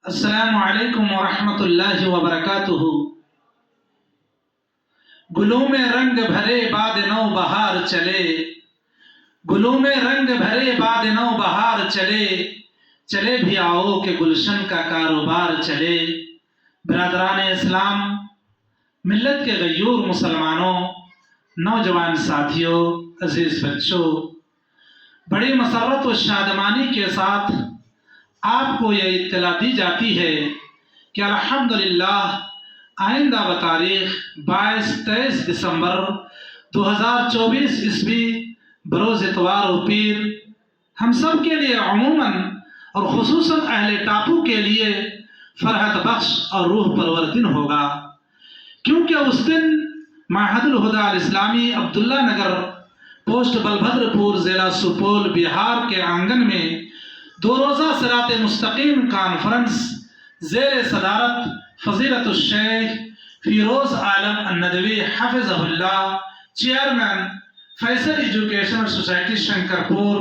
السلام علیکم ورحمۃ اللہ وبرکاتہ۔ گلوں میں رنگ بھرے باد نو بہار چلے، گلوں میں رنگ بھرے باد نو بہار چلے، چلے بھی آؤ کہ گلشن کا کاروبار چلے۔ برادران اسلام، ملت کے غیور مسلمانوں، نوجوان ساتھیوں، عزیز بچوں، بڑی مسرت و شادمانی کے ساتھ آپ کو یہ اطلاع دی جاتی ہے کہ الحمدللہ آئندہ بتاریخ 22-23 دسمبر 2024 عیسوی بروز اتوار و پیر ہم سب کے لیے عموماً اور خصوصاً اہل ٹاپو کے لیے فرحت بخش اور روح پرور دن ہوگا، کیونکہ اس دن معہد الہدیٰ الاسلامی عبداللہ نگر پوسٹ بلبھدر پور ضلع سپول بہار کے آنگن میں 2 روزہ صراط مستقیم کانفرنس زیر صدارت فضیلت الشیخ فیروز عالم الندوی حفظہ اللہ، چیئرمین فیصل ایجوکیشنل سوسائٹی شنکرپور،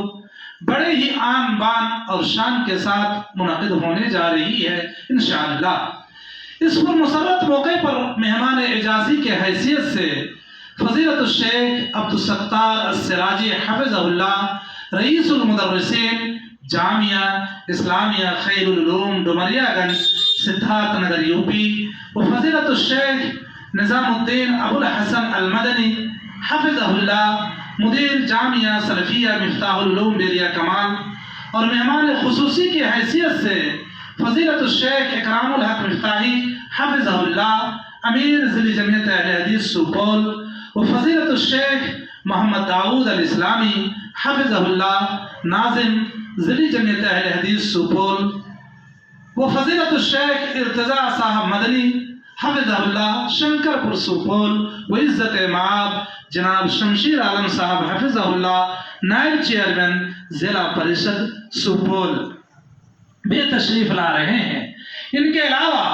بڑے ہی آن بان اور شان کے ساتھ منعقد ہونے جا رہی ہے انشاءاللہ۔ اس پر مسرت موقع پر مہمان اعزازی کے حیثیت سے فضیلت الشیخ عبدالستار السراجی حفظہ اللہ، رئیس المدرسین جامعہ اسلامیہ خیر العلوم ڈومریا گنج سدھارتھ نگر یوپی، و فضیلت الشیخ نظام الدین ابو الحسن المدنی حفظہ اللہ، مدیر جامعہ سلفیہ مفتاح العلوم بیریا کمال، اور مہمان خصوصی کی حیثیت سے فضیلت الشیخ اکرام الحق مفتاحی حفظہ اللہ، امیر ضلع جمعیت اہل حدیث سپول، و فضیلت الشیخ محمد داؤد الاسلامی حفظہ اللہ، ناظم ضلع جمعیت اہل حدیث سپول، و فضیلت الشیخ ارتضیٰ صاحب مدنی حفظہ اللہ شنکرپور سپول، و عزت مآب جناب شمشیر عالم صاحب حفظہ اللہ، نائب چیئرمین ضلع پریشد سپول بھی تشریف لا رہے ہیں۔ ان کے علاوہ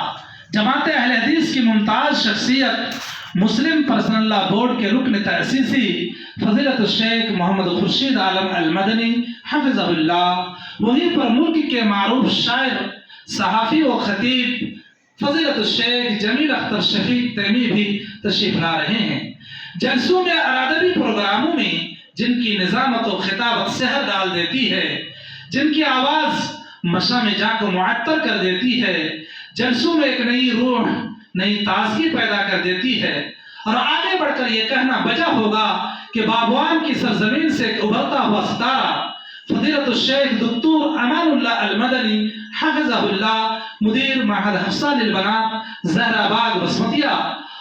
جماعت اہل حدیث کی ممتاز شخصیت مسلم پرسنل لا بورڈ کے رکن تأسیسی فضیلت الشیخ محمد خورشید عالم المدنی حفظہ اللہ، وہیں پر ملک کے معروف شاعر، صحافی و خطیب فضیلت الشیخ جمیل اختر شفیق تیمی بھی تشریف لا رہے ہیں۔ جلسوں میں اور ادبی پروگراموں میں جن کی نظامت و خطابت سحر ڈال دیتی ہے، جن کی آواز مشام جاں کو معطر کر دیتی ہے، جلسوں میں ایک نئی روح، نئی تازگی پیدا کر دیتی ہے، اور آگے بڑھ کر یہ کہنا بجا ہوگا کہ بابوان کی سرزمین سے ایک ابھرتا ہوا ستارہ فضیلت الشیخ دکتور امان اللہ المدنی حفظہ اللہ، مدیر معہد حفصہ للبنات زہرا باغ بسمتیہ،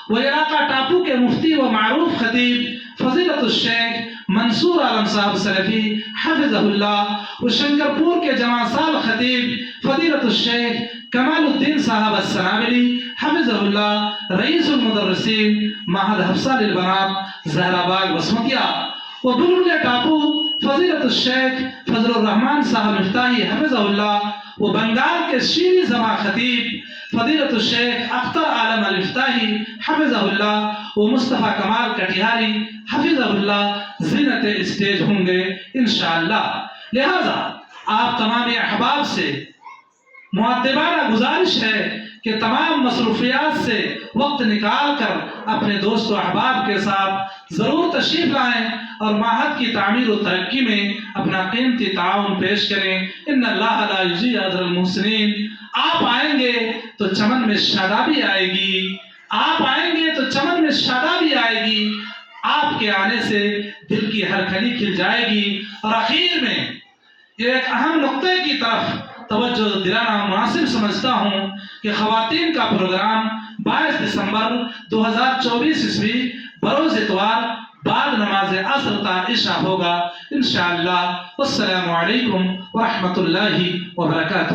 و علاقہ ٹاپو کے مفتی و معروف خطیب فضیلت الشیخ منصور عالم صاحب سلفی حفظہ اللہ، و شنکرپور کے جوان سال خطیب فضیلت الشیخ کمال الدین صاحب السنابلی حفظہ اللہ، رئیس المدرسین معہد حفصہ للبنات زہرا باغ بسمتیہ، و بلبل ٹاپو فضیلت الشیخ فضل الرحمن صاحب مفتاحی حفظہ اللہ، و بنگال کے شیریں زبان خطیب فضیلت الشیخ اختر عالم المفتاحی حفظہ اللہ، و مصطفیٰ کمال کٹیہاری حفظہ اللہ زینت اسٹیج ہوں گے انشاءاللہ۔ لہذا آپ تمام احباب سے مؤدبانہ گزارش ہے کہ تمام مصروفیات سے وقت نکال کر اپنے دوست و احباب کے ساتھ ضرور تشریف لائیں اور معہد کی تعمیر و ترقی میں اپنا قیمتی تعاون پیش کریں۔ ان اللہ لا یضیع اجر المحسنین۔ آپ آئیں گے تو چمن میں شادابی آئے گی، آپ آئیں گے تو چمن میں شادابی آئے گی، آپ کے آنے سے دل کی ہر کلی کھل جائے گی۔ اور آخر میں یہ ایک اہم نقطے کی طرف توجہ دلانا مناسب سمجھتا ہوں کہ خواتین کا پروگرام 22 دسمبر 2024 عیسوی بروز اتوار بعد نماز عصر تا عشاء ہوگا انشاءاللہ۔ والسلام علیکم ورحمۃ اللہ وبرکاتہ۔